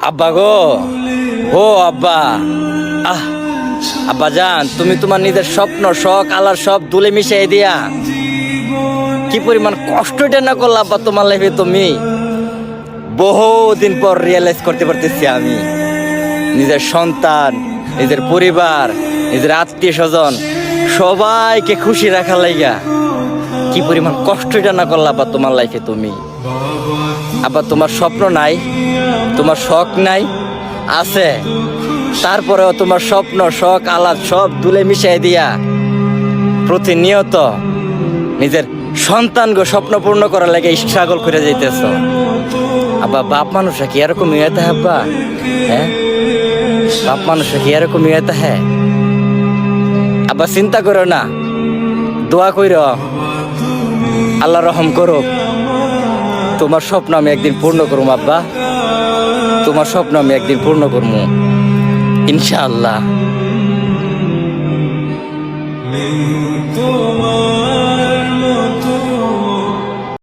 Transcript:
আব্বা গো, ও আব্বা, আহ আব্বা জান, তুমি তোমার নিজের স্বপ্ন শখ আলার সব দুলে মিশাই দিয়া কি পরিমাণ কষ্টটা না করলা আব্বা তোমার লাইফে। তুমি বহুদিন পর রিয়েলাইজ করতে পারতেছি আমি নিজের সন্তান, নিজের পরিবার, নিজের আত্মীয় স্বজন সবাইকে খুশি রাখার লাইগা কি পরিমাণ কষ্টটা না করলা আব্বা তোমার লাইফে। তুমি আব্বা তোমার স্বপ্ন নাই, তোমার শখ নাই, আছে, তারপরেও তোমার স্বপ্ন শখ আলাদ সব দুলে মিশাই দিয়া প্রতিনিয়ত নিজের সন্তানকে স্বপ্ন পূর্ণ করার লাগে স্ট্রাগল করে যাইতেছ। আব্বা বাপ মানুষরা কি এরকম ইয়েতে আব্বা? হ্যাঁ, বাপ মানুষরা কি এরকম ইয়েতে? হ্যাঁ আব্বা, চিন্তা করো না, দোয়া কইর, আল্লাহ রহম করুক। তোমার স্বপ্ন আমি একদিন পূর্ণ করবো আব্বা, তোমার স্বপ্ন আমি একদিন পূর্ণ করবো ইনশাআল্লাহ।